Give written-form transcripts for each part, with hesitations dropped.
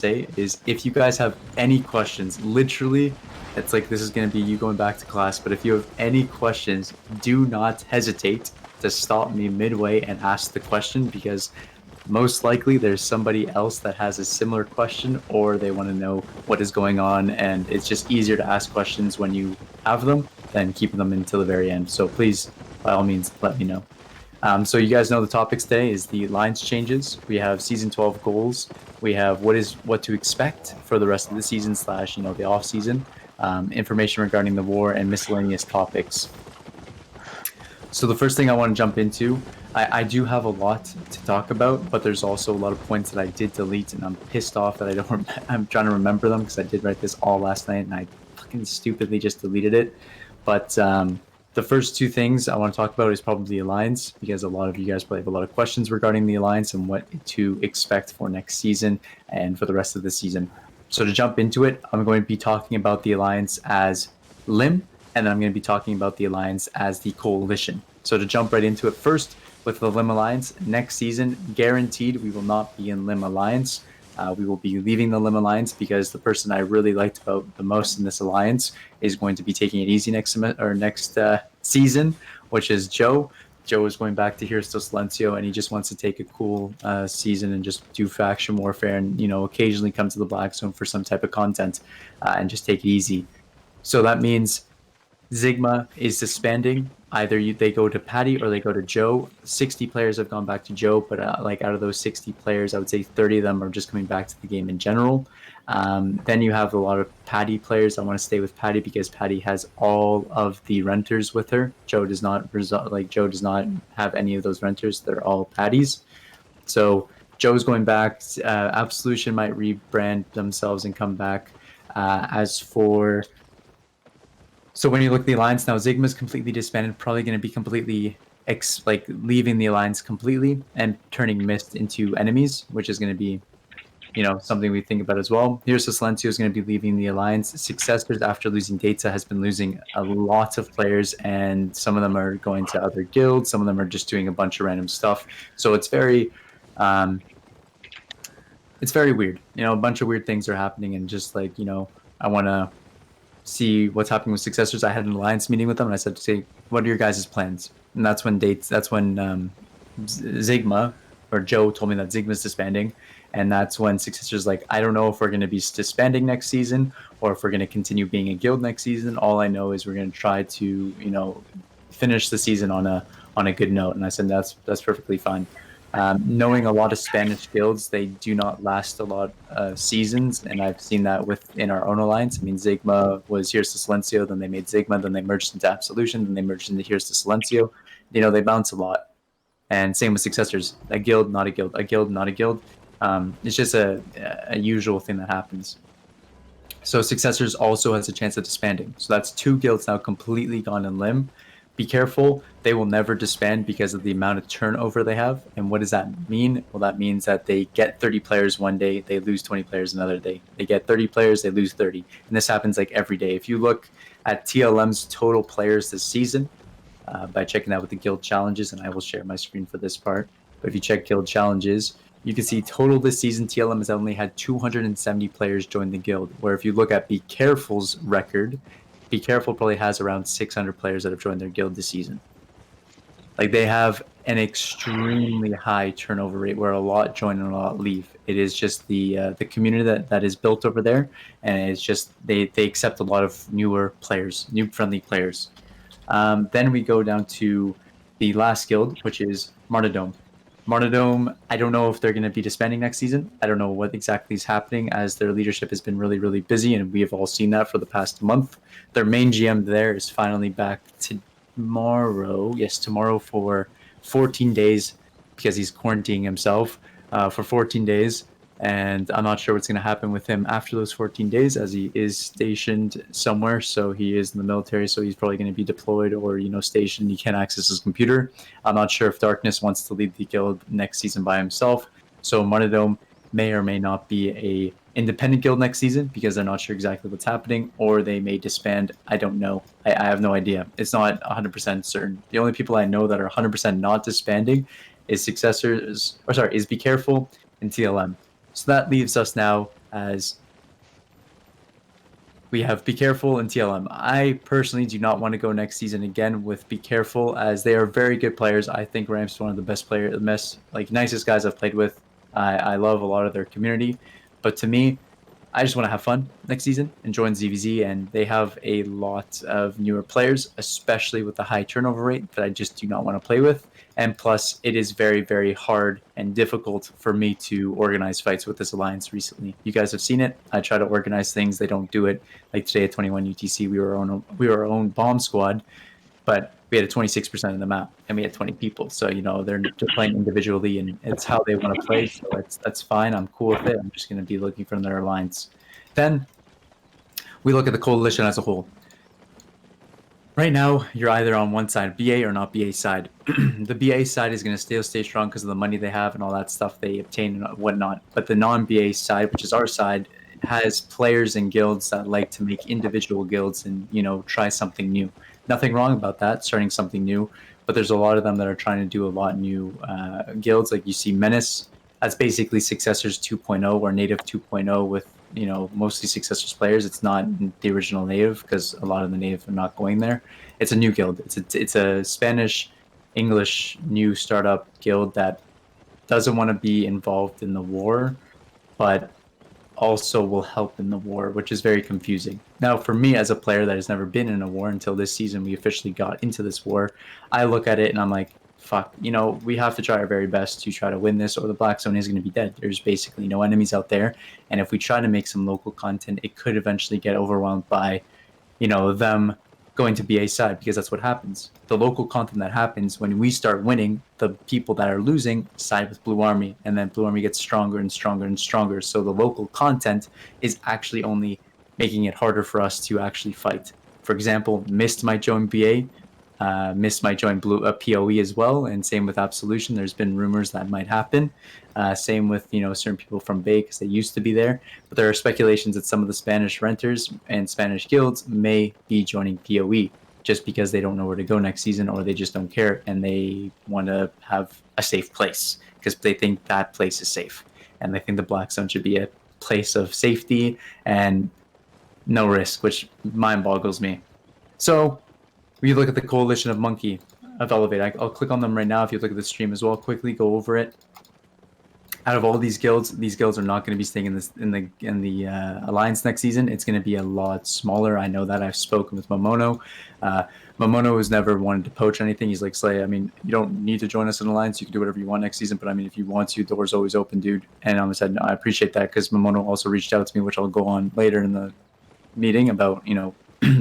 say is if you guys have any questions, literally, it's like this is going to be you going back to class, but if you have any questions, do not hesitate to stop me midway and ask the question, because most likely there's somebody else that has a similar question, or they want to know what is going on, and it's just easier to ask questions when you have them than keeping them until the very end. So please, by all means, let me know. So you guys know the topics today is the lines changes. We have season 12 goals. We have what to expect for the rest of the season / the off season, information regarding the war, and miscellaneous topics. So the first thing I want to jump into, I do have a lot to talk about, but there's also a lot of points that I did delete, and I'm pissed off that I don't. I'm trying to remember them because I did write this all last night, and I fucking stupidly just deleted it. But the first two things I want to talk about is probably the Alliance, because a lot of you guys probably have a lot of questions regarding the Alliance and what to expect for next season and for the rest of the season. So to jump into it, I'm going to be talking about the Alliance as Lim, and then I'm going to be talking about the Alliance as the Coalition. So to jump right into it first, with the Lim Alliance, next season, guaranteed we will not be in Lim Alliance. We will be leaving the Lim Alliance because the person I really liked about the most in this alliance is going to be taking it easy next season, which is Joe. Joe is going back to Here's to Silencio, and he just wants to take a cool season and just do faction warfare, and occasionally come to the Black Zone for some type of content and just take it easy. So that means Sigma is disbanding. Either they go to Patty or they go to Joe. 60 players have gone back to Joe, but out of those 60 players, I would say 30 of them are just coming back to the game in general. Then you have a lot of Patty players. I want to stay with Patty because Patty has all of the renters with her. Joe does not Joe does not have any of those renters. They're all Patties. So Joe's going back. Absolution might rebrand themselves and come back. So when you look at the alliance now, Sigma's completely disbanded, probably going to be completely leaving the alliance completely and turning Mist into enemies, which is going to be, something we think about as well. Here's Silencio is going to be leaving the alliance. Successors, after losing data, has been losing a lot of players, and some of them are going to other guilds. Some of them are just doing a bunch of random stuff. So it's very weird. A bunch of weird things are happening, and just I want to see what's happening with Successors. I had an alliance meeting with them, and I said, "Say, what are your guys' plans?" And that's when Sigma or Joe told me that Sigma's disbanding, and that's when Successors I don't know if we're going to be disbanding next season or if we're going to continue being a guild next season. All I know is we're going to try to finish the season on a good note. And I said that's perfectly fine. Knowing a lot of Spanish guilds, they do not last a lot of seasons, and I've seen that within our own alliance. I mean, Sigma was Here's to Silencio, then they made Sigma, then they merged into Absolution, then they merged into Here's to Silencio. They bounce a lot. And same with Successors. A guild, not a guild. A guild, not a guild. It's just a usual thing that happens. So Successors also has a chance of disbanding. So that's 2 guilds now completely gone in limb. Be careful, they will never disband because of the amount of turnover they have. And what does that mean? Well, that means that they get 30 players one day, they lose 20 players another day. They get 30 players, they lose 30. And this happens every day. If you look at TLM's total players this season, by checking that with the guild challenges, and I will share my screen for this part, but if you check guild challenges, you can see total this season, TLM has only had 270 players join the guild, where if you look at Be Careful's record, Be Careful probably has around 600 players that have joined their guild this season. They have an extremely high turnover rate where a lot join and a lot leave. It is just the community that is built over there, and it's just they accept a lot of newer players, new friendly players. Then we go down to the last guild, which is Martyrdom. Martyrdom, I don't know if they're going to be disbanding next season. I don't know what exactly is happening, as their leadership has been really, really busy, and we have all seen that for the past month. Their main GM there is finally back tomorrow. Yes, tomorrow for 14 days, because he's quarantining himself for 14 days. And I'm not sure what's going to happen with him after those 14 days, as he is stationed somewhere. So he is in the military, so he's probably going to be deployed or stationed. He can't access his computer. I'm not sure if Darkness wants to lead the guild next season by himself. So Martyrdom may or may not be a independent guild next season, because they're not sure exactly what's happening, or they may disband. I don't know. I have no idea. It's not 100% certain. The only people I know that are 100% not disbanding is Be Careful and TLM. So that leaves us now as we have Be Careful and TLM. I personally do not want to go next season again with Be Careful, as they are very good players. I think Rams is one of the best players, the best, like, nicest guys I've played with. I love a lot of their community, but to me, I just want to have fun next season and join ZVZ. And they have a lot of newer players, especially with the high turnover rate that I just do not want to play with. And plus, it is very, very hard and difficult for me to organize fights with this alliance recently. You guys have seen it. I try to organize things. They don't do it. Like today at 21 UTC, we were our own bomb squad, but we had a 26% of the map and we had 20 people. So, they're playing individually and it's how they want to play. So that's fine. I'm cool with it. I'm just going to be looking for their alliance. Then we look at the coalition as a whole. Right now, you're either on one side, BA or not BA side. The BA side is going to still stay strong because of the money they have and all that stuff they obtain and whatnot. But the non-BA side, which is our side, has players and guilds that like to make individual guilds and, try something new. Nothing wrong about that, starting something new. But there's a lot of them that are trying to do a lot new guilds. Like you see Menace, that's basically Successors 2.0 or Native 2.0 with mostly Successors players. It's not the original Native because a lot of the Native are not going there. It's a new guild. It's a Spanish English new startup guild that doesn't want to be involved in the war, but also will help in the war, which is very confusing. Now, for me as a player that has never been in a war until this season, we officially got into this war, I look at it and I'm like, fuck, we have to try our very best to try to win this or the Black Zone is going to be dead. There's basically no enemies out there. And if we try to make some local content, it could eventually get overwhelmed by, them going to BA side, because that's what happens. The local content that happens when we start winning, the people that are losing side with Blue Army, and then Blue Army gets stronger and stronger and stronger. So the local content is actually only making it harder for us to actually fight. For example, Mist might join BA, Mist might join Blue PoE as well, and same with Absolution. There's been rumors that might happen. Same with certain people from Bay because they used to be there, but there are speculations that some of the Spanish renters and Spanish guilds may be joining PoE just because they don't know where to go next season, or they just don't care and they want to have a safe place because they think that place is safe, and they think the Black Zone should be a place of safety and no risk, which mind boggles me. So we look at the coalition of Monkey, of Elevate. I'll click on them right now if you look at the stream as well. Quickly go over it. Out of all these guilds are not going to be staying in the alliance next season. It's going to be a lot smaller. I know that. I've spoken with Momono. Momono has never wanted to poach anything. He's like, Slay, I mean, you don't need to join us in alliance. You can do whatever you want next season. But I mean, if you want to, doors always open, dude. And I said, no, I appreciate that, because Momono also reached out to me, which I'll go on later in the meeting about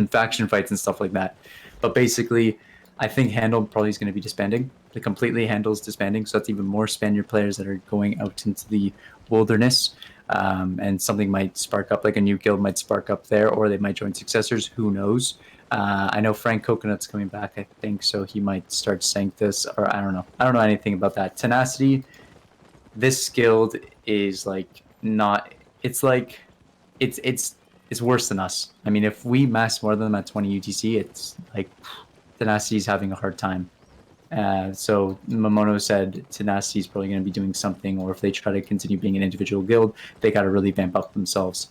faction fights and stuff like that. But basically, I think Handle probably is going to be disbanding. The completely Handle's disbanding, so that's even more Spaniard players that are going out into the wilderness. And something might spark up, like a new guild might spark up there, or they might join Successors. Who knows? I know Frank Coconut's coming back, I think, so he might start Sanctus, or I don't know. I don't know anything about that. Tenacity, this guild is like not. It's like it's worse than us. I mean, if we mass more than them at 20 UTC, it's like Tenacity's having a hard time. So Momono said Tenacity's probably going to be doing something, or if they try to continue being an individual guild, they got to really vamp up themselves.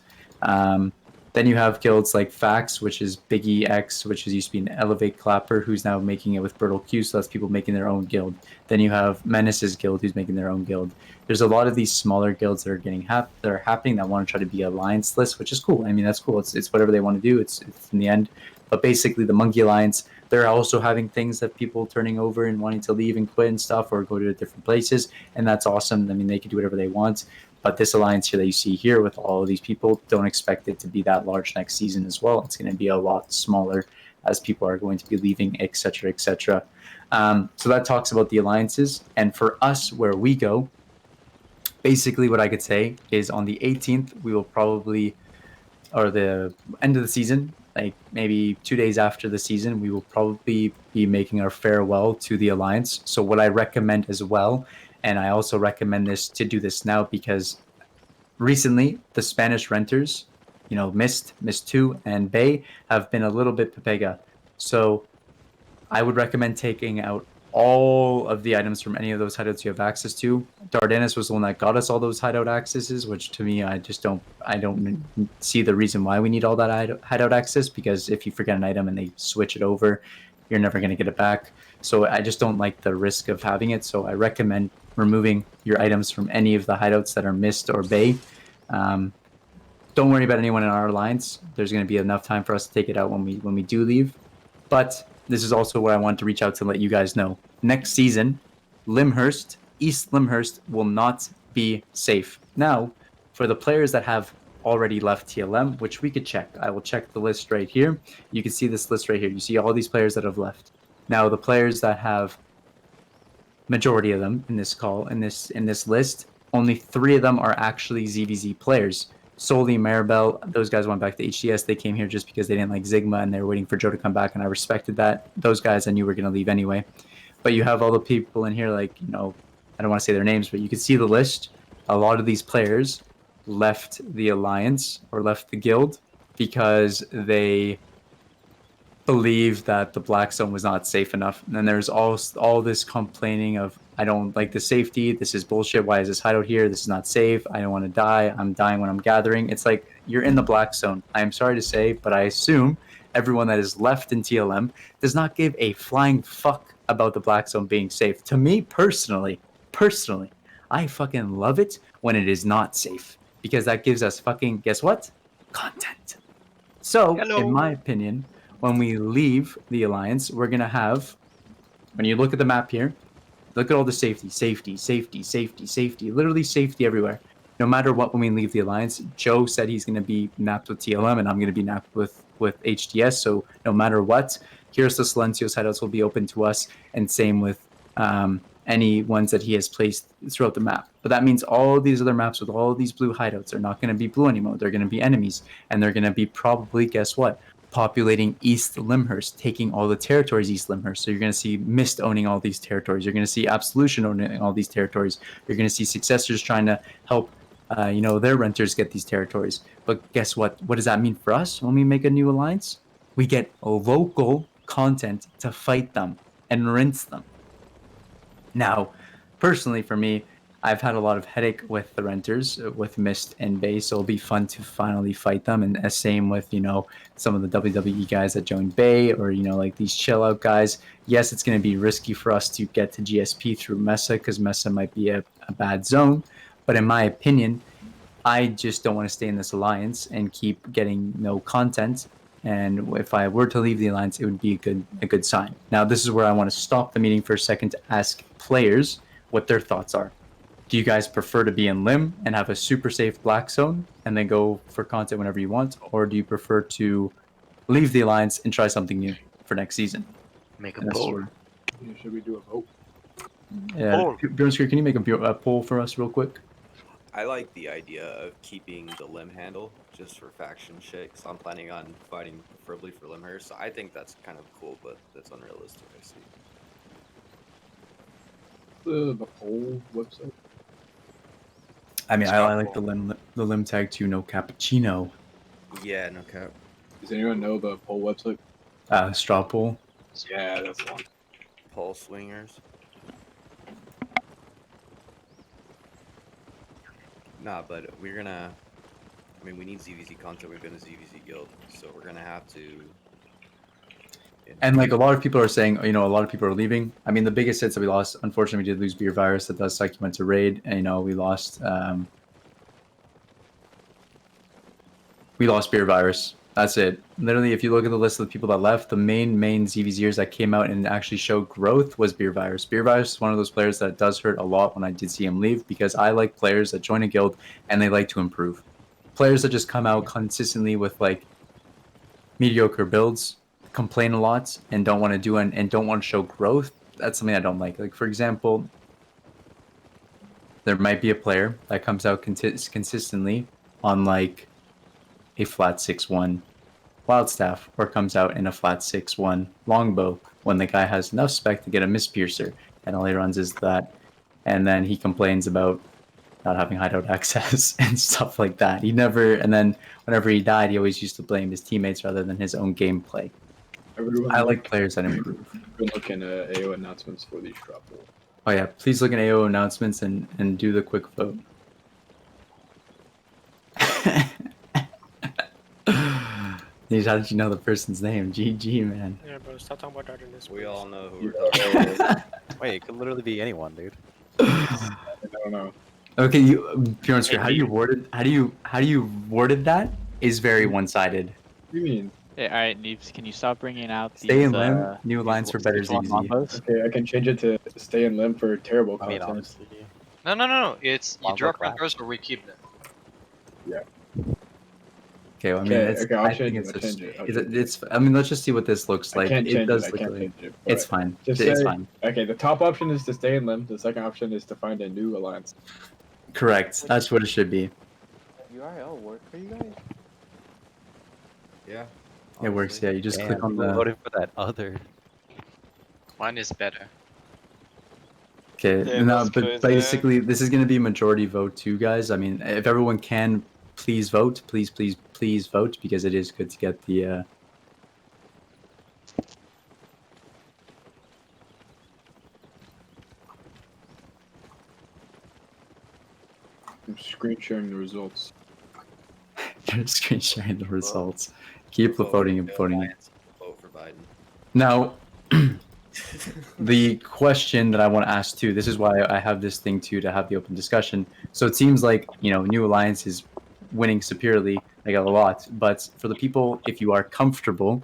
Then you have guilds like Fax, which is Biggie X, which is used to be an Elevate Clapper, who's now making it with Bertle Q, so that's people making their own guild. Then you have Menace's guild, who's making their own guild. There's a lot of these smaller guilds that are getting that are happening that want to try to be alliance lists, which is cool. I mean, that's cool. It's whatever they want to do. It's in the end. But basically, the Monkey Alliance, they're also having things that people turning over and wanting to leave and quit and stuff, or go to different places, and that's awesome. I mean, they can do whatever they want. But this alliance here that you see here with all of these people, don't expect it to be that large next season as well. It's going to be a lot smaller as people are going to be leaving, etc., etc. So that talks about the alliances. And for us, where we go, basically what I could say is on the 18th, we will probably, or the end of the season, like maybe 2 days after the season, we will probably be making our farewell to the alliance. So what I recommend as well, and I also recommend this to do this now, because recently the Spanish renters, Mist 2, and Bay have been a little bit pepega. So I would recommend taking out all of the items from any of those hideouts you have access to. Dardanus was the one that got us all those hideout accesses, which to me, I don't see the reason why we need all that hideout access, because if you forget an item and they switch it over, you're never going to get it back. So I just don't like the risk of having it. So I recommend removing your items from any of the hideouts that are mist or bay. Don't worry about anyone in our alliance. There's going to be enough time for us to take it out when we do leave. But this is also where I want to reach out to let you guys know. Next season, Lyndhurst, East Lyndhurst will not be safe. Now, for the players that have already left TLM, which we could check. I will check the list right here. You can see this list right here. You see all these players that have left. Now, the players that have, majority of them in this list, only 3 of them are actually ZVZ players. Solely Maribel, those guys went back to HDS. They came here just because they didn't like Sigma and they were waiting for Joe to come back, and I respected that. Those guys I knew were going to leave anyway. But you have all the people in here, like, I don't want to say their names, but you can see the list. A lot of these players left the Alliance or left the guild because they believed that the Black Zone was not safe enough. And then there's all this complaining of, I don't like the safety. This is bullshit. Why is this hideout here? This is not safe. I don't want to die. I'm dying when I'm gathering. It's like, you're in the Black Zone. I'm sorry to say, but I assume everyone that is left in TLM does not give a flying fuck about the Black Zone being safe. To me, personally, I fucking love it when it is not safe, because that gives us fucking, guess what? Content. So, in my opinion, when we leave the Alliance, we're going to have, when you look at the map here, look at all the safety, literally safety everywhere. No matter what, when we leave the Alliance, Joe said he's going to be napped with TLM, and I'm going to be napped with HDS. So no matter what, here's the Silencios hideouts will be open to us, and same with any ones that he has placed throughout the map. But that means all these other maps with all these blue hideouts are not going to be blue anymore. They're going to be enemies, and they're going to be probably, guess what? Populating East Lyndhurst, taking all the territories East Lyndhurst. So you're going to see Mist owning all these territories. You're going to see Absolution owning all these territories. You're going to see Successors trying to help, their renters get these territories. But guess what? What does that mean for us when we make a new alliance? We get local content to fight them and rinse them. Now, personally for me, I've had a lot of headache with the renters, with Mist and Bay, so it'll be fun to finally fight them. And same with, some of the WWE guys that joined Bay, or, like these chill out guys. Yes, it's going to be risky for us to get to GSP through Mesa, because Mesa might be a bad zone. But in my opinion, I just don't want to stay in this alliance and keep getting no content. And if I were to leave the alliance, it would be a good sign. Now, this is where I want to stop the meeting for a second to ask players what their thoughts are. Do you guys prefer to be in Lim and have a super safe Black Zone and then go for content whenever you want? Or do you prefer to leave the alliance and try something new for next season? Make a poll. Yeah, should we do a vote? Yeah, Bjornsker, can you make a poll for us real quick? I like the idea of keeping the limb handle just for faction shit, because I'm planning on fighting preferably for Lyndhurst. So I think that's kind of cool, but that's unrealistic, I see. The poll website? I mean, I like the limb tag too. No cappuccino. Yeah, no cap. Does anyone know the poll website? Straw poll. Yeah, that's the one. Poll swingers. Nah, but we're gonna. I mean, we need ZVZ content. We've been a ZVZ guild, so we're gonna have to. And like a lot of people are saying, a lot of people are leaving. I mean, the biggest hits that we lost, unfortunately, we did lose Beer Virus. That does suck. He went to raid, and we lost. We lost Beer Virus. That's it. Literally, if you look at the list of the people that left, the main ZVZers that came out and actually showed growth was Beer Virus. Beer Virus is one of those players that does hurt a lot when I did see him leave, because I like players that join a guild and they like to improve. Players that just come out consistently with like mediocre builds, complain a lot, and don't want to do and don't want to show growth. That's something I don't like. Like, for example, there might be a player that comes out consistently on like a flat 6-1 Wildstaff, or comes out in a flat 6-1 Longbow when the guy has enough spec to get a Misspiercer, and all he runs is that, and then he complains about not having hideout access and stuff like that. And then whenever he died, he always used to blame his teammates rather than his own gameplay. Everyone I like players that improve. been looking at AO announcements for these drop pool. Oh yeah, please look at AO announcements and do the quick vote. Nate, how did you know the person's name? GG, man. Yeah, bro, stop talking about Dodger this. We all know who Yeah, we're talking about. Wait, it could literally be anyone, dude. I don't know. Okay, Bjorn Screw, Hey, how do you worded that is very one-sided. What do you mean? Hey, all right, Neeps, can you stop bringing out Stay these in limb, new alliance for better six-one ZZ. combos? Okay, I can change it to stay in limb for terrible I mean, content. honestly, No. It's you Lava drop clap. numbers or we keep them. Okay, well, I mean, Okay, it's, okay, I'll I change think it, it's I'll just, change it, I'll it's, change it. it's, I mean, let's just see what this looks I like. can't It change does it. I look can't really, change it. it's but fine. Just It's say, fine. okay, the top option is to stay in limb. The second option is to find a new alliance. Correct. That's what it should be. URL work for you guys? Yeah. It works, yeah. You just damn, click on people the, voted for that other. Mine is better. okay, Yeah, no, that's but crazy. basically, this is going to be majority vote too, guys. I mean, if everyone can, please vote. Please vote, because it is good to get the, I'm screen sharing the results. screen sharing the results. Keep Vote voting and for voting. Alliance, vote for Biden. Now, the question that I want to ask too, this is why I have this thing too, to have the open discussion. So it seems like, New Alliance is winning superiorly, like a lot. But for the people, if you are comfortable,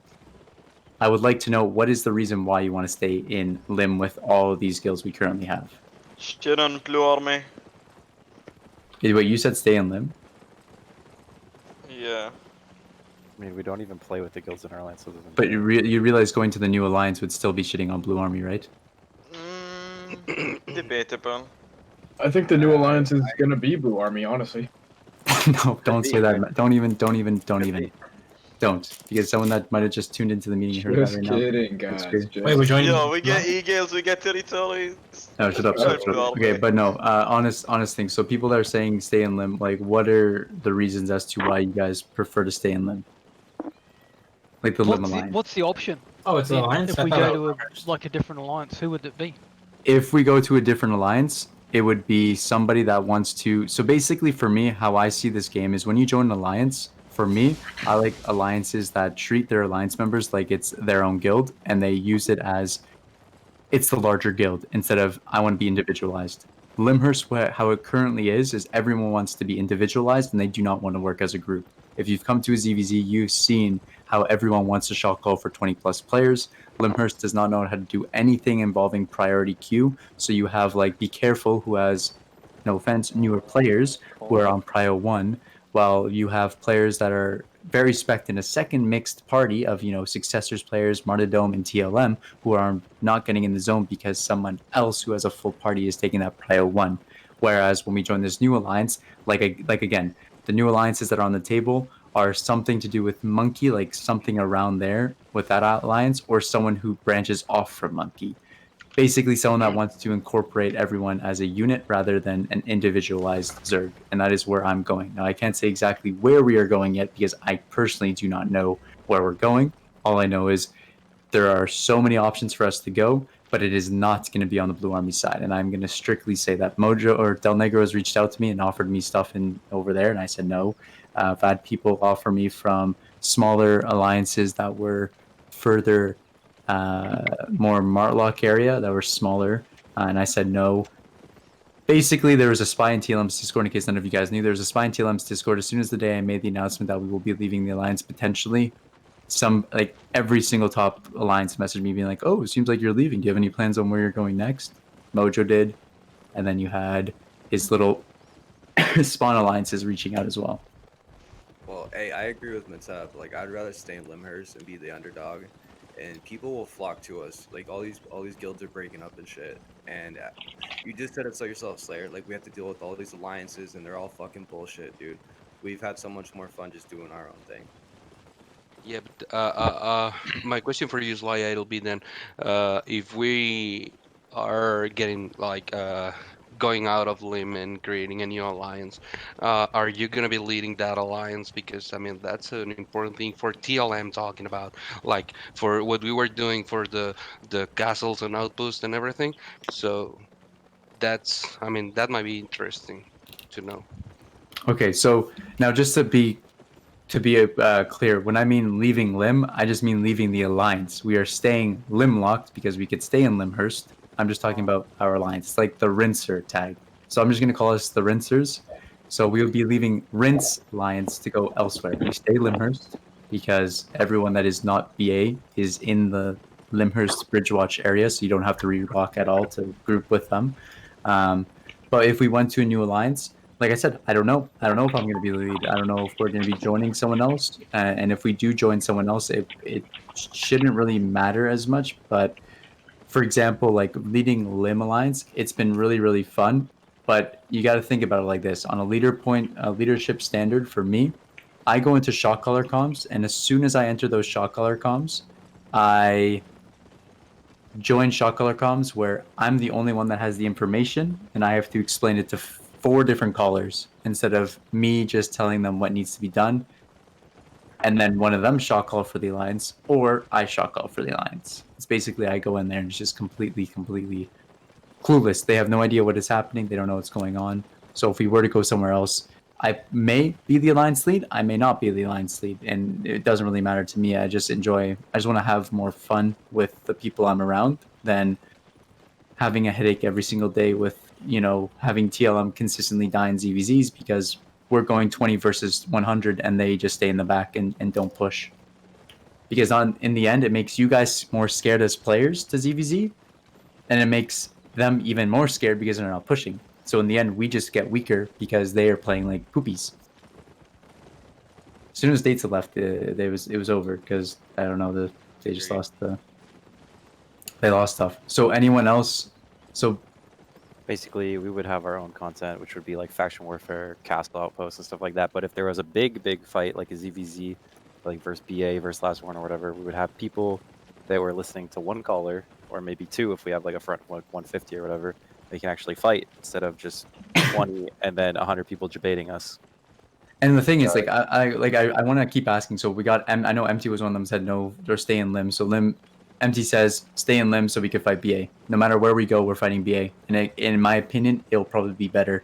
I would like to know what is the reason why you want to stay in Lim with all of these skills we currently have. Shit on Blue Army. Wait, you said stay in Lim? Yeah. I mean, we don't even play with the guilds in our alliance. Other than But you realize going to the New Alliance would still be shitting on Blue Army, right? Debatable. I think the new alliance is gonna be Blue Army, honestly. No, don't say that. Don't even. Don't, because someone that might have just tuned into the meeting heard that Just right now. kidding, That's guys. great. Just Wait, we're joining. Yo, we get e-gales, we get territories. No, shut up. Shut up. Okay, but no, honest thing. So people that are saying stay in Lim, like, what are the reasons as to why you guys prefer to stay in Lim? Like the Lim Alliance. What's the option? Oh, it's an alliance. If I we thought go it to was- a different alliance, who would it be? If we go to a different alliance, it would be somebody that wants to. So basically, for me, how I see this game is when you join an alliance. For me, I like alliances that treat their alliance members like it's their own guild, and they use it as it's the larger guild instead of I want to be individualized. Limhurst, how it currently is everyone wants to be individualized and they do not want to work as a group. If you've come to a ZVZ, you've seen how everyone wants to shot call for 20 plus players. Limhurst does not know how to do anything involving priority queue. So you have like Be Careful, who has, no offense, newer players who are on Prio 1, while you have players that are very spec'd in a second mixed party of, Successors players, Martyrdom, and TLM, who are not getting in the zone because someone else who has a full party is taking that Prio 1. Whereas when we join this new alliance, like again, the new alliances that are on the table are something to do with Monkey, like something around there with that alliance, or someone who branches off from Monkey. Basically, someone that wants to incorporate everyone as a unit rather than an individualized Zerg. And that is where I'm going. Now, I can't say exactly where we are going yet because I personally do not know where we're going. All I know is there are so many options for us to go, but it is not going to be on the Blue Army side. And I'm going to strictly say that Mojo or Del Negro has reached out to me and offered me stuff in over there, and I said no. I've had people offer me from smaller alliances that were further, more Martlock area that were smaller, and I said no. Basically, there was a spy in TLM's Discord, in case none of you guys knew. There was a spy in TLM's Discord as soon as the day I made the announcement that we will be leaving the alliance potentially. Every single top alliance messaged me being like, "Oh, it seems like you're leaving. Do you have any plans on where you're going next?" Mojo did, and then you had his little spawn alliances reaching out as well. Well, hey, I agree with Matab. Like, I'd rather stay in Limhurst and be the underdog, and people will flock to us. Like, all these guilds are breaking up and shit. And you just said it so yourself, Slayer. Like, we have to deal with all these alliances, and they're all fucking bullshit, dude. We've had so much more fun just doing our own thing. Yeah, but my question for you is why it'll be then, if we are getting like going out of limb and creating a new alliance. Are you gonna be leading that alliance? Because I mean that's an important thing for TLM talking about, like for what we were doing for the castles and outposts and everything. So that's, I mean, that might be interesting to know. Okay, so now just to be clear, when I mean leaving Lim, I just mean leaving the alliance. We are staying Lim locked because we could stay in Limhurst. I'm just talking about our alliance. It's like the Rinser tag. So I'm just going to call us the Rinsers. So we will be leaving Rinse Alliance to go elsewhere. We stay Limhurst because everyone that is not BA is in the Limhurst Bridgewatch area, so you don't have to re-rock at all to group with them. Um, but if we went to a new alliance, like I said, I don't know. I don't know if I'm going to be the lead. I don't know if we're going to be joining someone else. And if we do join someone else, it shouldn't really matter as much. But for example, like leading Lim Alliance, it's been really, really fun. But you got to think about it like this: on a leadership standard for me, I go into shot color comms, and as soon as I enter those shot color comms, I join shot color comms where I'm the only one that has the information and I have to explain it to four different callers instead of me just telling them what needs to be done. And then one of them shot call for the alliance or I shot call for the alliance. It's basically I go in there and it's just completely clueless. They have no idea what is happening. They don't know what's going on. So if we were to go somewhere else, I may be the alliance lead. I may not be the alliance lead, and it doesn't really matter to me. I just enjoy. I just want to have more fun with the people I'm around than having a headache every single day with having TLM consistently die in ZVZs because we're going 20 versus 100 and they just stay in the back and don't push. Because in the end, it makes you guys more scared as players to ZVZ, and it makes them even more scared because they're not pushing. So in the end, we just get weaker because they are playing like poopies. As soon as Data left, it was over because I don't know they just lost they lost stuff. So anyone else? So Basically, we would have our own content, which would be like faction warfare, castle outposts, and stuff like that. But if there was a big fight, like a ZVZ, like versus BA versus Last One or whatever, we would have people that were listening to one caller, or maybe two if we have like a front 150 or whatever. They can actually fight instead of just 20 and then 100 people debating us. And the thing is, like, I want to keep asking. So we got, I know MT was one of them said no, they're stay in Lim. So MT says stay in Lim so we could fight BA. No matter where we go, we're fighting BA. And in my opinion, it'll probably be better.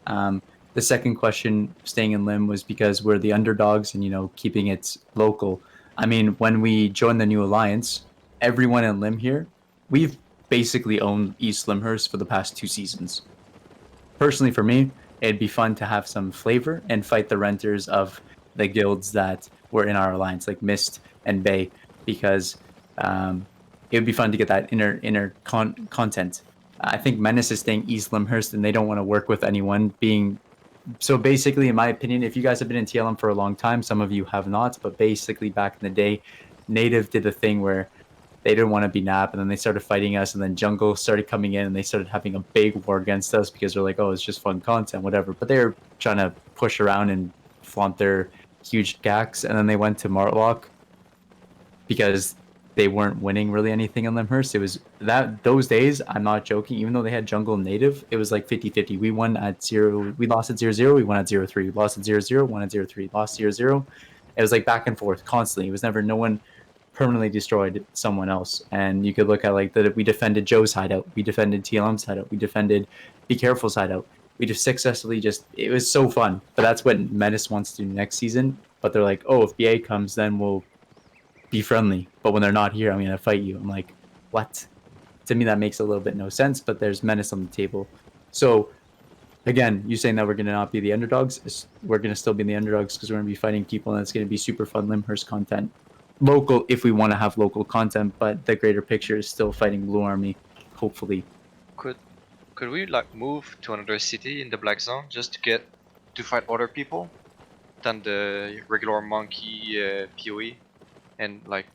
The second question, staying in Lim, was because we're the underdogs and keeping it local. I mean, when we joined the new alliance, everyone in Lim here, we've basically owned East Limhurst for the past 2 seasons. Personally, for me, it'd be fun to have some flavor and fight the renters of the guilds that were in our alliance, like Mist and Bay, because it would be fun to get that inner content. I think Menace is staying East Limhurst, and they don't want to work with anyone. So basically, in my opinion, if you guys have been in TLM for a long time, some of you have not, but basically back in the day, Native did the thing where they didn't want to be Nap, and then they started fighting us, and then Jungle started coming in, and they started having a big war against us because they're like, oh, it's just fun content, whatever. But they were trying to push around and flaunt their huge gax, and then they went to Martlock because they weren't winning really anything on Limhurst. It was those days, I'm not joking, even though they had Jungle Native, it was like 50-50. We won at 0, we lost at 0-0, we won at 0-3, we lost at 0-0, won at 0-3, lost 0-0. It was like back and forth constantly. It was never no one permanently destroyed someone else. And you could look at like that we defended Joe's hideout, we defended TLM's hideout, we defended Be Careful's hideout. We just successfully it was so fun. But that's what Menace wants to do next season. But they're like, oh, if BA comes, then we'll be friendly. But when they're not here, I'm gonna fight you. I'm like, what? To me, that makes a little bit no sense. But there's Menace on the table. So again, you saying that we're gonna not be the underdogs? We're gonna still be the underdogs because we're gonna be fighting people, and it's gonna be super fun Limhurst content. Local if we want to have local content, but the greater picture is still fighting Blue Army, hopefully. Could we like move to another city in the Black Zone just to get to fight other people than the regular monkey PoE, and like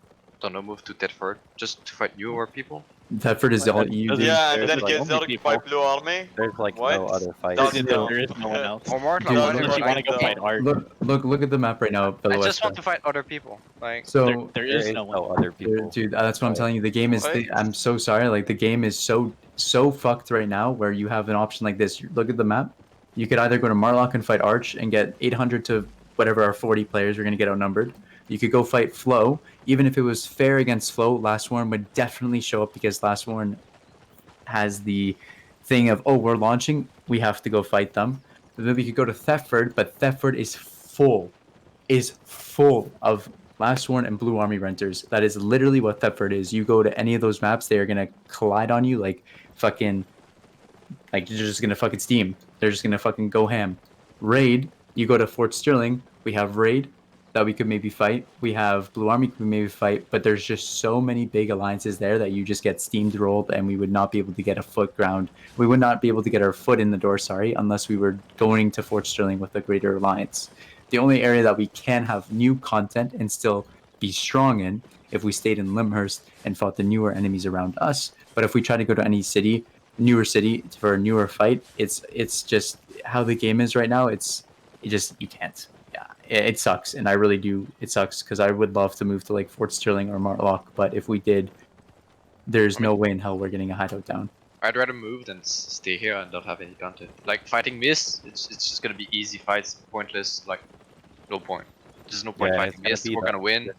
don't know, move to Tedford just to fight newer people? Thetford is all you. doesn't- Yeah, and There's then like get only Zerg people. fight Blue Army. There's like What? no other fight. That's Dude, dumb. There is no one else. Or more Dude, like That's Unless you want to go fucking fight dumb. Art. Look at the map right now, I just want Veloesta. to fight other people. Like, So There There is is no no one. other people. dude, that's what I'm Right. telling you. The game is. Right. I'm so sorry. Like the game is so fucked right now. Where you have an option like this. Look at the map. You could either go to Marlock and fight Arch and get 800 to whatever our 40 players. We're gonna get outnumbered. You could go fight Flow. Even if it was fair against Flow, Last Warren would definitely show up because Last Warren has the thing of, oh, we're launching, we have to go fight them. Then we could go to Thetford, but Thetford is full of Last Sworn and Blue Army renters. That is literally what Thetford is. You go to any of those maps, they are gonna collide on you like fucking, like you're just gonna fucking steam. They're just gonna fucking go ham. Raid, you go to Fort Sterling, we have Raid that we could maybe fight. We have Blue Army could maybe fight, but there's just so many big alliances there that you just get steamed rolled, and we would not be able to get a foot ground. We would not be able to get our foot in the door, sorry, unless we were going to Fort Sterling with a greater alliance. The only area that we can have new content and still be strong in if we stayed in Limhurst and fought the newer enemies around us. But if we try to go to any city, newer city for a newer fight, it's just how the game is right now. You can't. Yeah, it sucks, and I really do. It sucks because I would love to move to like Fort Sterling or Martlock, but if we did, there's no way in hell we're getting a hideout down. I'd rather move than stay here and not have any content. Like fighting Mist, it's just gonna be easy fights, pointless. Like, no point. There's no point Yeah, fighting Mist. We're gonna win.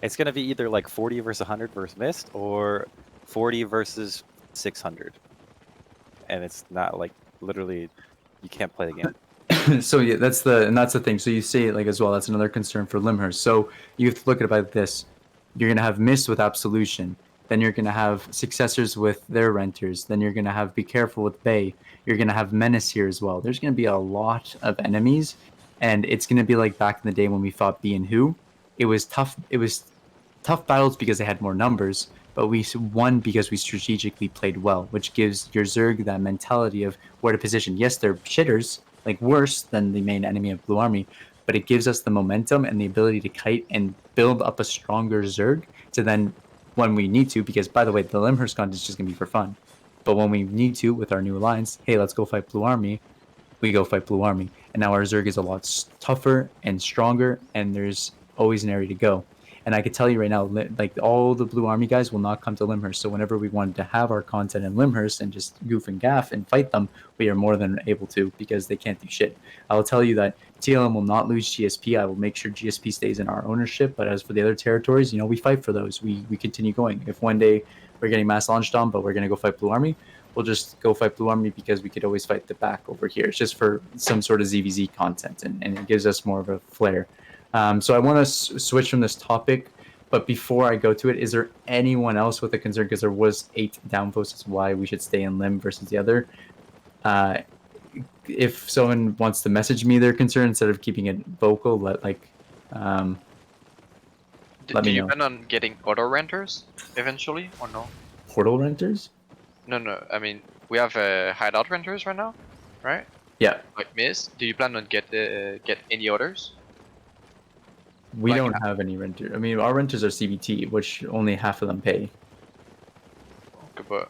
It's gonna be either like 40 versus 100 versus Mist, or 40 versus 600, and it's not like literally you can't play the game. So yeah, that's the thing. So you see it like as well. That's another concern for Limhurst. So you have to look at it like this: you're gonna have Mist with Absolution, then you're gonna have Successors with their renters, then you're gonna have Be Careful with Bay. You're gonna have Menace here as well. There's gonna be a lot of enemies, and it's gonna be like back in the day when we fought B and Who. It was tough. It was tough battles because they had more numbers, but we won because we strategically played well, which gives your Zerg that mentality of where to position. Yes, they're shitters, like worse than the main enemy of Blue Army, but it gives us the momentum and the ability to kite and build up a stronger Zerg to then, when we need to, because by the way, the Limhurst content is just going to be for fun. But when we need to, with our new alliance, hey, let's go fight Blue Army, we go fight Blue Army. And now our Zerg is a lot tougher and stronger, and there's always an area to go. And I could tell you right now, like all the Blue Army guys will not come to Limhurst. So whenever we wanted to have our content in Limhurst and just goof and gaff and fight them, we are more than able to because they can't do shit. I will tell you that TLM will not lose GSP. I will make sure GSP stays in our ownership. But as for the other territories, we fight for those. We continue going. If one day we're getting mass launched on, but we're going to go fight Blue Army, we'll just go fight Blue Army because we could always fight the back over here. It's just for some sort of ZVZ content, and it gives us more of a flair. So I want to switch from this topic, but before I go to it, is there anyone else with a concern? Because there was 8 downvotes as why we should stay in Lim versus the other. If someone wants to message me their concern instead of keeping it vocal, let me Do you know. plan on getting auto renters eventually or no? Portal renters? No. I mean, we have hideout renters right now, right? Yeah, Like Mist. Do you plan on get any others? we Like- don't have any renter. I mean, our renters are CBT, which only half of them pay. Okay, but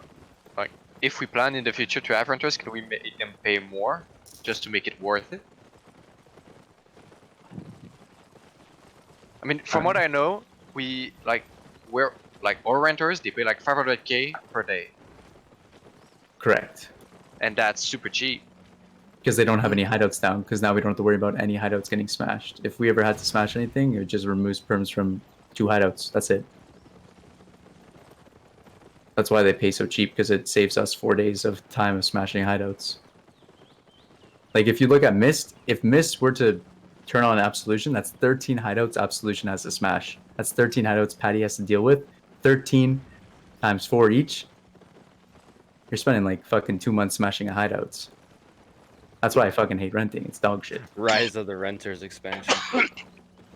like, if we plan in the future to have renters, can we make them pay more just to make it worth it? I mean, from what I know, we're like our renters, they pay like 500k per day, Correct. and that's super cheap. Because they don't have any hideouts down, because now we don't have to worry about any hideouts getting smashed. If we ever had to smash anything, it just removes perms from 2 hideouts. That's it. That's why they pay so cheap, because it saves us 4 days of time of smashing hideouts. Like, if you look at Mist, if Mist were to turn on Absolution, that's 13 hideouts Absolution has to smash. That's 13 hideouts Patty has to deal with. 13 times 4 each. You're spending like fucking 2 months smashing hideouts. That's why I fucking hate renting. It's dog shit. Rise of the Renters expansion.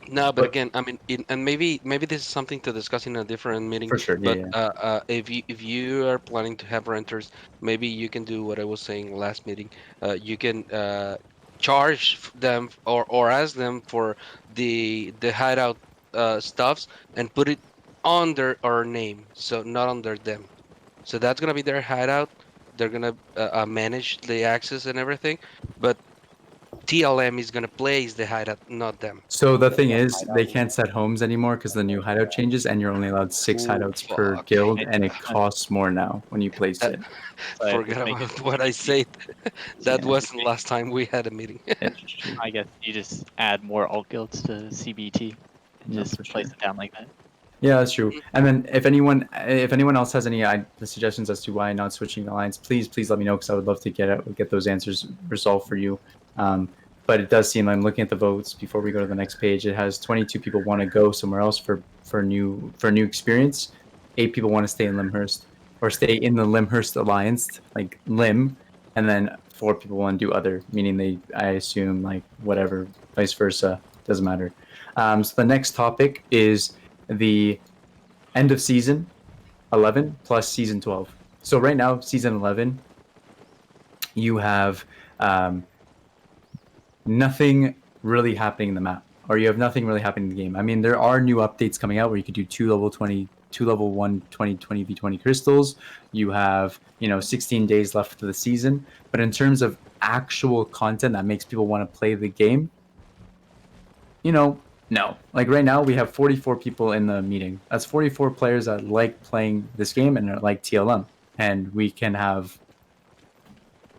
No, but again, I mean, and maybe this is something to discuss in a different meeting. For sure, But yeah. if you are planning to have renters, maybe you can do what I was saying last meeting. You can charge them or ask them for the hideout stuffs and put it under our name, so not under them. So that's gonna be their hideout. They're gonna manage the access and everything, but TLM is gonna place the hideout, not them. So the thing is, they can't set homes anymore because the new hideout changes, and you're only allowed 6 Ooh, hideouts per fuck. guild, and it costs more now when you place That, it. So it forget makes about what I said. That Yeah. wasn't last time we had a meeting. I guess you just add more alt guilds to CBT and No, just for place sure. it down like that. Yeah, that's true. And then if anyone else has any suggestions as to why not switching alliance, please let me know because I would love to get those answers resolved for you. But it does seem I'm looking at the votes before we go to the next page. It has 22 people want to go somewhere else for new experience. 8 people want to stay in Limhurst or stay in the Limhurst alliance, like Lim, and then 4 people want to do other, meaning I assume like whatever, vice versa, doesn't matter. So the next topic is the end of season 11 plus season 12. So right now, season 11, you have nothing really happening in the map, or you have nothing really happening in the game. I mean, there are new updates coming out where you could do 2 level 20, 2 level 1 20 v20 crystals. You have 16 days left of the season, but in terms of actual content that makes people want to play the game, no. Like right now, we have 44 people in the meeting. That's 44 players that like playing this game and like TLM. And we can have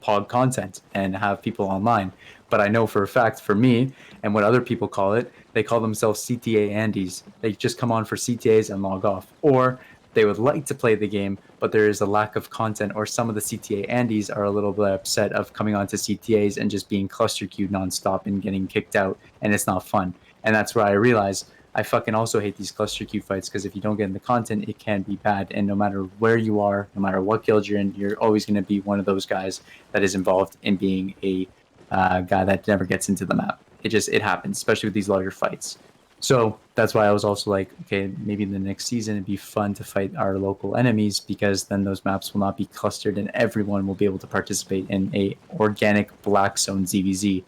pod content and have people online. But I know for a fact, for me, and what other people call it, they call themselves CTA Andes. They just come on for CTAs and log off. Or they would like to play the game, but there is a lack of content, or some of the CTA Andes are a little bit upset of coming onto CTAs and just being cluster queued nonstop and getting kicked out, and it's not fun. And that's where I realize I fucking also hate these cluster queue fights because if you don't get in the content, it can be bad. And no matter where you are, no matter what guild you're in, you're always going to be one of those guys that is involved in being a guy that never gets into the map. It happens, especially with these larger fights. So that's why I was also like, okay, maybe in the next season it'd be fun to fight our local enemies because then those maps will not be clustered and everyone will be able to participate in a organic black zone ZVZ.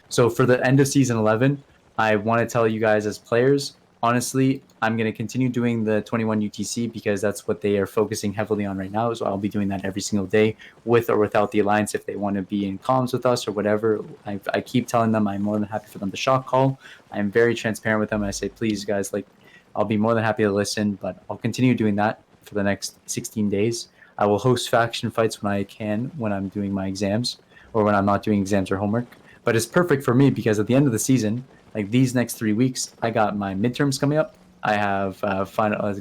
So for the end of season 11, I want to tell you guys as players, honestly, I'm going to continue doing the 21 UTC because that's what they are focusing heavily on right now. So I'll be doing that every single day with or without the Alliance if they want to be in comms with us or whatever. I keep telling them I'm more than happy for them to shock call. I'm very transparent with them. I say, please, guys, like, I'll be more than happy to listen, but I'll continue doing that for the next 16 days. I will host faction fights when I can, when I'm doing my exams or when I'm not doing exams or homework. But it's perfect for me because at the end of the season, like these next 3 weeks, I got my midterms coming up. I have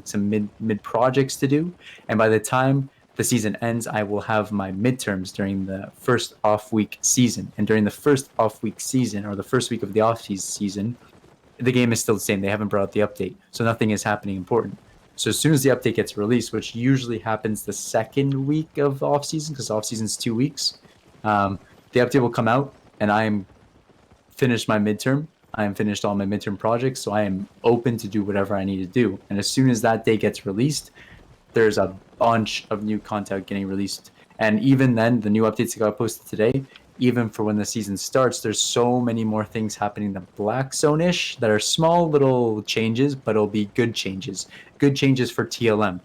some mid projects to do, and by the time the season ends, I will have my midterms during the first off week season. And during the first off week season, or the first week of the off season, the game is still the same. They haven't brought out the update, so nothing is happening important. So as soon as the update gets released, which usually happens the second week of off season, because off season is 2 weeks, the update will come out, and I am finished my midterm. I am finished all my midterm projects, so I am open to do whatever I need to do. And as soon as that day gets released, there's a bunch of new content getting released. And even then, the new updates that got posted today, even for when the season starts, there's so many more things happening in the Black Zone-ish that are small little changes, but it'll be good changes. Good changes for TLM.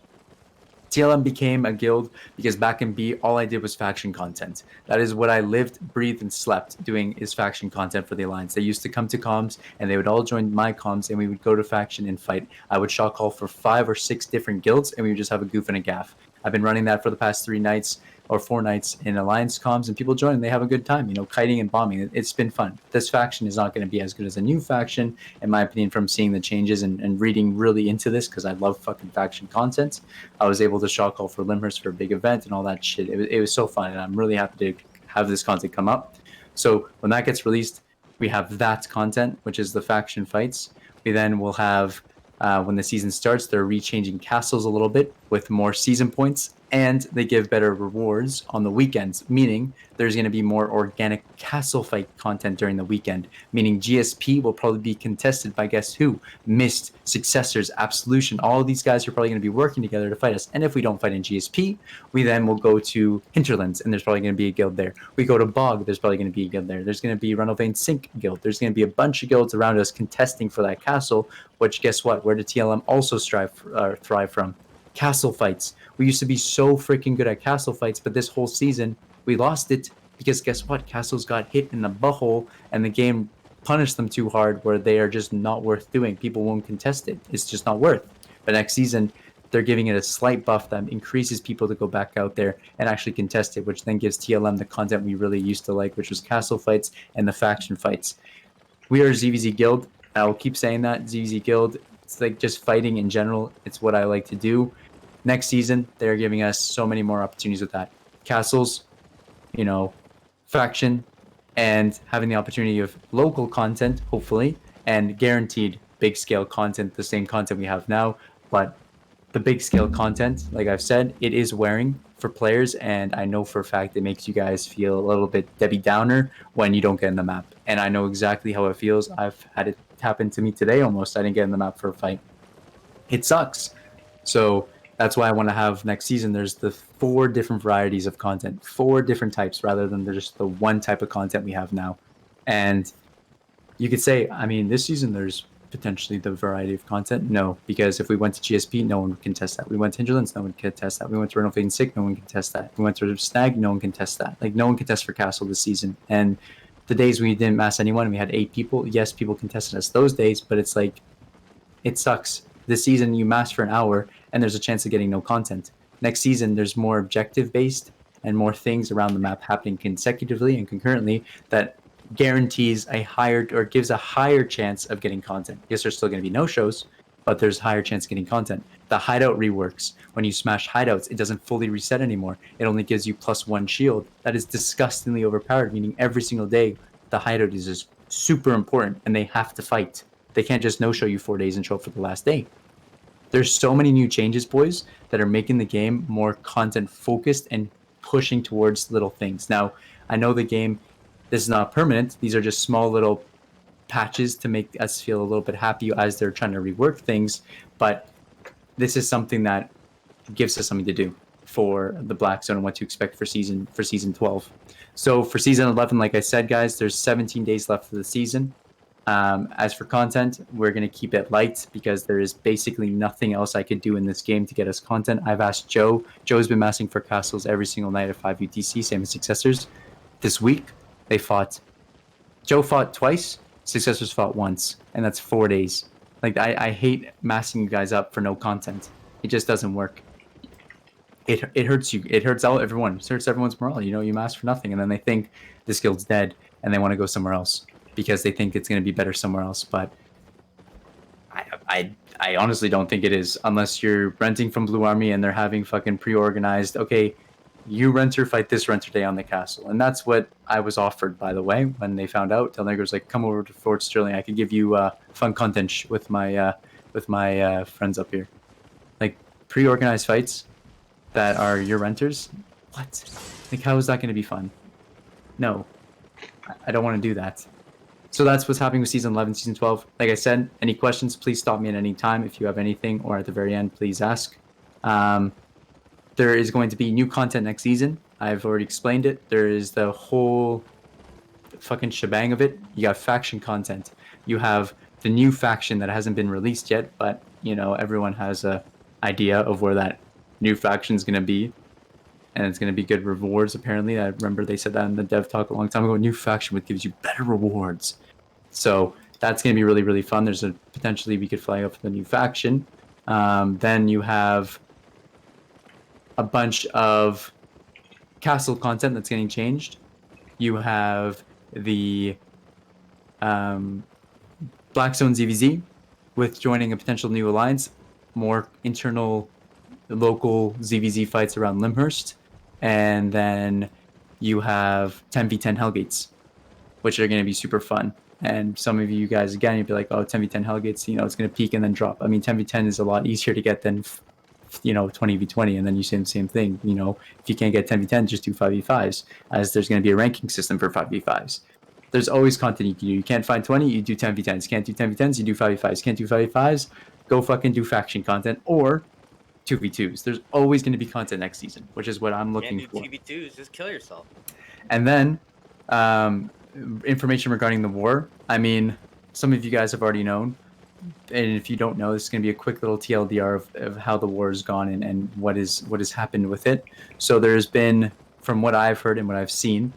TLM became a guild because back in B, all I did was faction content. That is what I lived, breathed, and slept doing is faction content for the Alliance. They used to come to comms, and they would all join my comms, and we would go to faction and fight. I would shock call for 5 or 6 different guilds, and we would just have a goof and a gaff. I've been running that for the past 3 nights or 4 nights in Alliance comms, and people join, and they have a good time, kiting and bombing. It's been fun. This faction is not going to be as good as a new faction, in my opinion, from seeing the changes and reading really into this, because I love fucking faction content. I was able to shock call for Limhurst for a big event and all that shit. It was so fun, and I'm really happy to have this content come up. So when that gets released, we have that content, which is the faction fights. We then will have, when the season starts, they're rechanging castles a little bit with more season points, and they give better rewards on the weekends, meaning there's going to be more organic castle fight content during the weekend, meaning GSP will probably be contested by guess who? Mist, Successors, Absolution. All of these guys are probably going to be working together to fight us. And if we don't fight in GSP, we then will go to Hinterlands, and there's probably going to be a guild there. We go to Bog, there's probably going to be a guild there. There's going to be Runelvane Sink guild. There's going to be a bunch of guilds around us contesting for that castle, which guess what? Where did TLM also thrive from? Castle fights. We used to be so freaking good at castle fights, but this whole season we lost it because guess what? Castles got hit in the butthole and the game punished them too hard where they are just not worth doing. People won't contest it. It's just not worth. But next season, they're giving it a slight buff that increases people to go back out there and actually contest it, which then gives TLM the content we really used to like, which was castle fights and the faction fights. We are ZVZ Guild. I'll keep saying that. ZVZ Guild. It's like just fighting in general. It's what I like to do. Next season, they're giving us so many more opportunities with that. Castles, faction, and having the opportunity of local content, hopefully, and guaranteed big scale content, the same content we have now. But the big scale content, like I've said, it is wearing for players, and I know for a fact it makes you guys feel a little bit Debbie Downer when you don't get in the map. And I know exactly how it feels. I've had it happen to me today almost. I didn't get in the map for a fight. It sucks. So that's why I want to have next season. There's the 4 different varieties of content, 4 different types, rather than just the one type of content we have now. And you could say, I mean, this season there's potentially the variety of content. No, because if we went to GSP, no one can test that. We went to Hinterlands, no one can test that. We went to Renal Fade and Sick, no one can test that. We went to Snag, no one can test that. Like, no one can test for Castle this season. And the days we didn't mass anyone, we had 8 people. Yes, people contested us those days, but it's like, it sucks. This season, you mass for an hour, and there's a chance of getting no content. Next season, there's more objective-based and more things around the map happening consecutively and concurrently that guarantees a higher or gives a higher chance of getting content. Yes, there's still going to be no shows, but there's a higher chance of getting content. The hideout reworks. When you smash hideouts, it doesn't fully reset anymore. It only gives you +1 shield. That is disgustingly overpowered, meaning every single day the hideout is just super important and they have to fight. They can't just no-show you 4 days and show up for the last day. There's so many new changes, boys, that are making the game more content-focused and pushing towards little things. Now, I know the game, this is not permanent. These are just small little patches to make us feel a little bit happy as they're trying to rework things. But this is something that gives us something to do for the Black Zone and what to expect for season 12. So for season 11, like I said, guys, there's 17 days left of the season. As for content, we're going to keep it light because there is basically nothing else I could do in this game to get us content. I've asked Joe. Joe's been massing for castles every single night at 5 UTC, same as Successors. This week, they fought. Joe fought twice, Successors fought once, and that's 4 days. Like, I hate massing you guys up for no content. It just doesn't work. It hurts you. It hurts everyone. It hurts everyone's morale. You mass for nothing, and then they think this guild's dead, and they want to go somewhere else because they think it's going to be better somewhere else. But I honestly don't think it is, unless you're renting from Blue Army and they're having fucking pre-organized, okay, you renter fight this renter day on the castle. And that's what I was offered, by the way, when they found out. Del Negro's like, come over to Fort Sterling. I could give you fun content with my friends up here. Like, pre-organized fights that are your renters? What? Like, how is that going to be fun? No. I don't want to do that. So that's what's happening with Season 11, Season 12. Like I said, any questions, please stop me at any time. If you have anything, or at the very end, please ask. There is going to be new content next season. I've already explained it. There is the whole fucking shebang of it. You got faction content. You have the new faction that hasn't been released yet, but, everyone has a idea of where that new faction is going to be. And it's going to be good rewards, apparently. I remember they said that in the dev talk a long time ago. New faction gives you better rewards. So that's going to be really, really fun. There's potentially we could fly up for the new faction. Then you have a bunch of castle content that's getting changed. You have the Black Zone ZVZ with joining a potential new alliance. More internal local ZVZ fights around Limhurst. And then you have 10v10 Hellgates, which are going to be super fun. And some of you guys, again, you'd be like, oh, 10v10 Hellgates, it's going to peak and then drop. I mean, 10v10 is a lot easier to get than, 20v20, and then you say the same thing. If you can't get 10v10, just do 5v5s, as there's going to be a ranking system for 5v5s. There's always content you can do. You can't find 20, you do 10v10s. Can't do 10v10s, you do 5v5s. Can't do 5v5s, go fucking do faction content, or 2v2s. There's always going to be content next season, which is what I'm looking for. Can't do 2v2s, just kill yourself. And then, information regarding the war. I mean, some of you guys have already known. and if you don't know, this is going to be a quick little TLDR of how the war has gone and what has happened with it. So there's been, from what I've heard and what I've seen,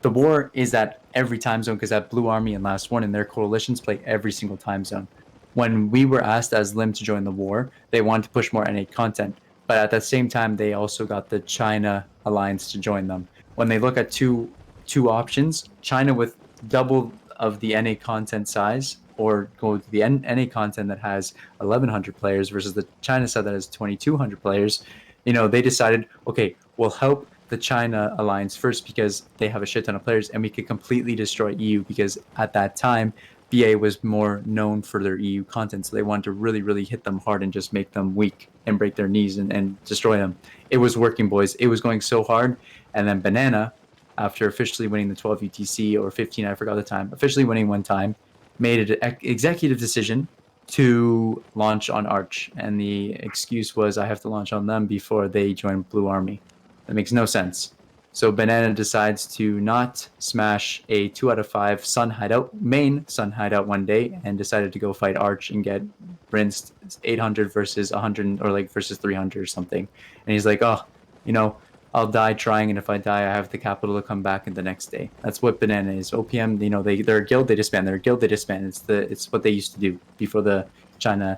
the war is at every time zone because that Blue Army and Last One and their coalitions play every single time zone. When we were asked as Lim to join the war, they wanted to push more NA content, but at the same time, they also got the China alliance to join them. When they look at two options, China with double of the NA content size, or go to the NA content that has 1,100 players versus the China side that has 2,200 players, they decided, okay, we'll help the China alliance first because they have a shit ton of players, and we could completely destroy EU because at that time BA was more known for their EU content, so they wanted to really, really hit them hard and just make them weak and break their knees and destroy them. It was working, boys. It was going so hard, and then Banana, after officially winning the 12 UTC or 15, I forgot the time, officially winning one time, made an executive decision to launch on Arch, and the excuse was I have to launch on them before they join Blue Army. That makes no sense. So Banana decides to not smash a 2 out of 5 Sun hideout, main Sun hideout one day, and decided to go fight Arch and get rinsed 800 versus 100 or like versus 300 or something. And he's like, oh, I'll die trying, and if I die, I have the capital to come back in the next day. That's what Banana is. OPM, they're a guild, they disband. They're a guild, they disband. It's what they used to do before the China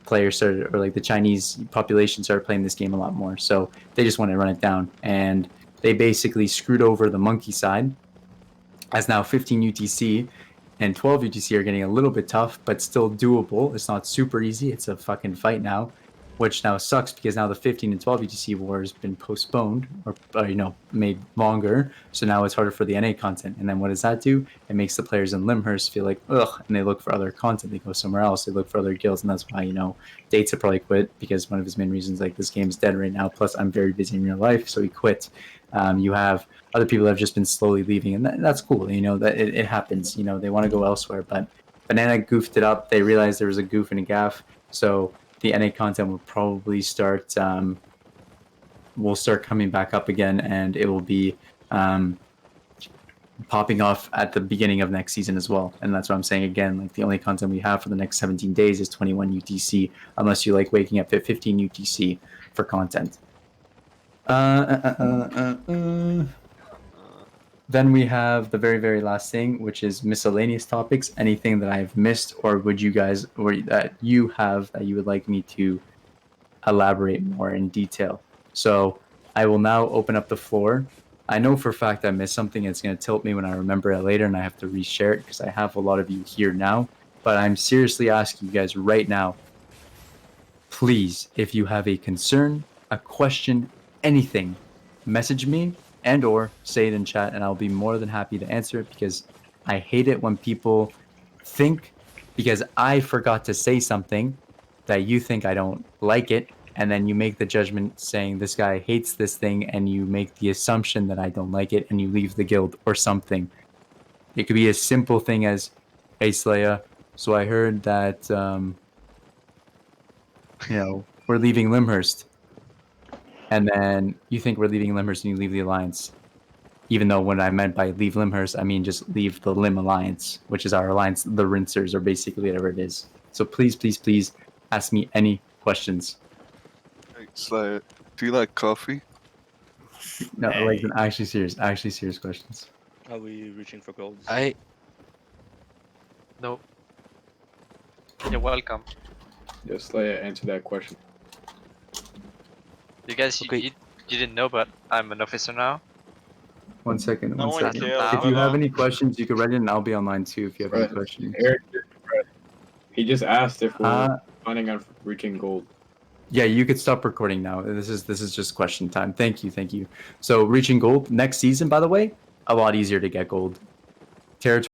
players started, or like the Chinese population started playing this game a lot more. So they just want to run it down, and they basically screwed over the monkey side, as now 15 UTC and 12 UTC are getting a little bit tough, but still doable. It's not super easy. It's a fucking fight now, which now sucks because now the 15 and 12 UTC war has been postponed or made longer. So now it's harder for the NA content. And then what does that do? It makes the players in Limhurst feel like, ugh, and they look for other content. They go somewhere else. They look for other guilds. And that's why, Dates have probably quit because one of his main reasons, like, this game's dead right now. Plus, I'm very busy in real life. So he quit. You have other people that have just been slowly leaving, and that's cool. That it happens. They want to go elsewhere, but Banana goofed it up. They realized there was a goof and a gaff. So the NA content will probably start coming back up again, and it will be popping off at the beginning of next season as well. And that's what I'm saying again, like the only content we have for the next 17 days is 21 UTC, unless you like waking up at 15 UTC for content. Then we have the very, very last thing, which is miscellaneous topics. Anything that I've missed, or would you guys, or that you have that you would like me to elaborate more in detail? So I will now open up the floor. I know for a fact I missed something. It's going to tilt me when I remember it later, and I have to reshare it because I have a lot of you here now. But I'm seriously asking you guys right now, please, if you have a concern, a question, anything, message me and or say it in chat, and I'll be more than happy to answer it, because I hate it when people think because I forgot to say something that you think I don't like it, and then you make the judgment saying this guy hates this thing, and you make the assumption that I don't like it, and you leave the guild or something. It could be a simple thing as, hey Slaya, so I heard that we're leaving Limhurst. And then you think we're leaving Limhurst and you leave the Alliance. Even though what I meant by leave Limhurst, I mean just leave the Lim Alliance, which is our alliance, the Rinsers, or basically whatever it is. So please, please, please ask me any questions. Hey, Slayer, do you like coffee? No, like actually serious questions. Are we reaching for gold? No. You're welcome. Just answer that question. You guys, you didn't know, but I'm an officer now. One second. No One one second. cares, If you have brother. any questions, you can write it, and I'll be online too if you have any questions. Eric, he just asked if we're planning on reaching gold. Yeah, you could stop recording now. This is just question time. Thank you. So reaching gold next season, by the way, a lot easier to get gold. Territory